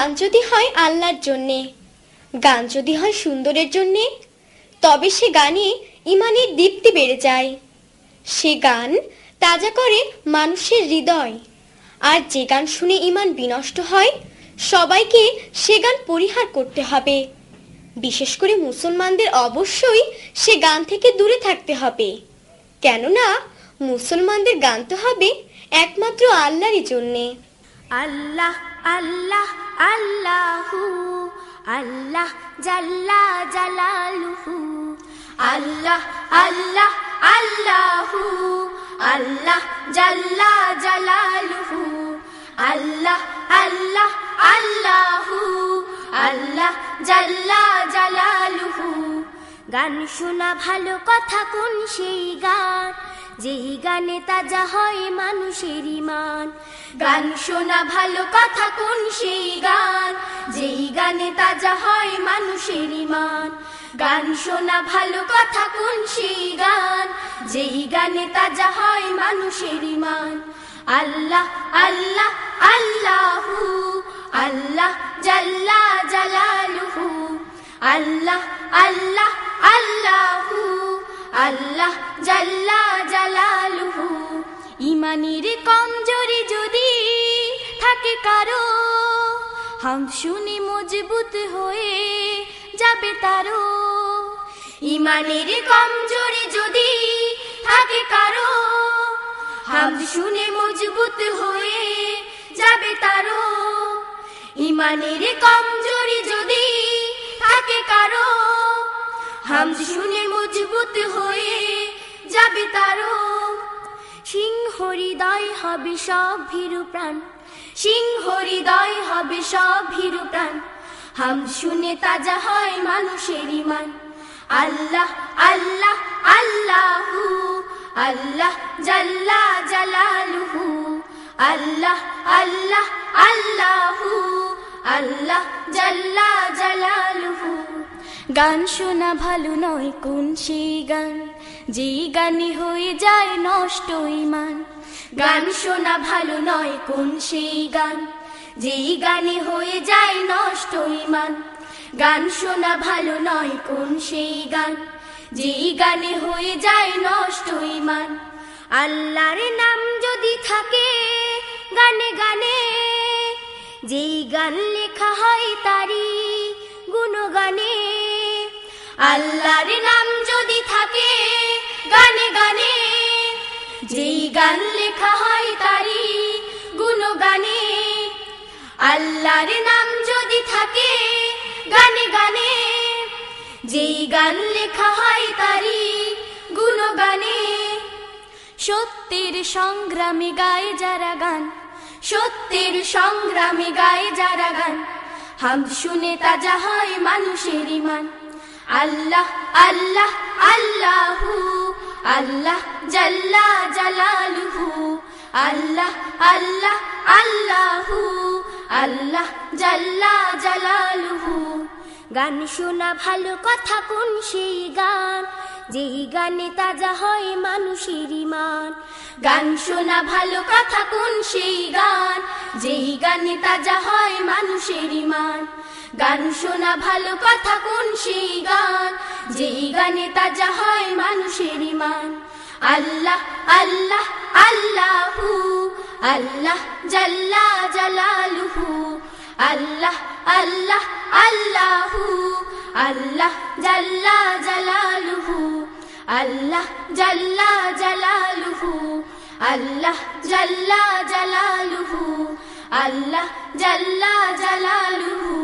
গান যদি হয় আল্লাহর জন্যে, গান যদি হয় সুন্দরের জন্যে, তবে সে গানে ইমানের দীপ্তি বেড়ে যায়। সে গান তাজা করে মানুষের হৃদয়। আর যে গান শুনে ইমান বিনষ্ট হয়, সবাইকে সে গান পরিহার করতে হবে। বিশেষ করে মুসলমানদের অবশ্যই সে গান থেকে দূরে থাকতে হবে। কেননা মুসলমানদের গান তো হবে একমাত্র আল্লাহরই জন্যে। আল্লাহ আল্লাহ আল্লাহু আল্লাহ জাল্লা জালালুহু, আল্লাহ আল্লাহ আল্লাহু আল্লাহ জাল্লা জালালুহু, আল্লাহ আল্লাহ আল্লাহু আল্লাহ জাল্লা জালালুহু। গান শোনা ভালো কথা কোন সেই গান, যেই গানে তাজা হয় মানুষের ঈমান। গান শোনা ভালো কথা কোন সেই গান, যেই গানে তাজা হয় মানুষের ঈমান। গান শোনা ভালো কথা কোন সেই গান, যেই গানে তাজা হয় মানুষের ঈমান। আল্লাহ আল্লাহ আল্লাহু আল্লাহ জাল্লা জালালুহু, আল্লাহ আল্লাহ আল্লাহু আল্লাহ জাল্লা জালালুহু। ইমানের কমজোরি যদি থাকে কারো, হাম শুনে মজবুত হয়ে যাবে তারো। ইমানের কমজোরি যদি থাকে কারো, হাম শুনে মজবুত হয়ে যাবে তারো। ইমানের কমজোরি যদি থাকে কারো, হাম শুনে মজবুত হয়ে যাবে তারো। সিংহ হৃদয় হবে সব ভীরু প্রাণ, সিংহ হৃদয় হবে সব ভীরু প্রাণ। হাম শুনে তাজা হয় মানুষের ঈমান। আল্লাহ আল্লাহ আল্লাহু আল্লাহ জাল্লা জালালুহু, আল্লাহ আল্লাহ আল্লাহু আল্লাহ জাল্লা জালালুহু। গান শোনা ভালো নয় কোন সেই গান, যেই গানে হয়ে যায় নষ্ট ঈমান। গান শোনা ভালো নয় কোন সেই গান, যেই গানে হয়ে যায় নষ্ট ঈমান। গান শোনা ভালো নয় কোন সেই গান, যেই গানে হয়ে যায় নষ্ট ঈমান। আল্লাহর নাম যদি থাকে গানে গানে, যেই গান লেখা হয় তারি গুণগানে। আল্লাহর নাম যদি থাকে গানে গানে, যেই গান লেখা হয় তারি গুণগানে। আল্লাহর নাম যদি থাকে গানে গানে, যেই গান লেখা হয় তারি গুণগানে। সত্যের সংগ্রামে গায় যারা গান, সত্যের সংগ্রামে গায় যারা গান। হাম শুনে তাজা হয় মানুষের ঈমান। আল্লাহ আল্লাহ আল্লাহু আল্লাহ জাল্লা জালালুহু, আল্লাহ আল্লাহ আল্লাহু আল্লাহ জাল্লা জালালুহু। গান শোনা ভালো কথা কোন সেই গান, যেই গানে তাজা হয় মানুষের ঈমান। গান শোনা ভালো কথা কোন সেই গান, যেই গানে তাজা হয় মানুষের ঈমান। গান শোনা ভালো কথা কোন সেই গান, যেই গানে তাজা হয় মানুষের ঈমান। আল্লাহ আল্লাহ আল্লাহু আল্লাহ জাল্লা জালালুহু, আল্লাহ আল্লাহ আল্লাহু আল্লাহ জাল্লা জালালুহু, আল্লাহ জাল্লা জালালুহু, আল্লাহ জাল্লা জালালুহু, আল্লাহ জাল্লা জালালুহু।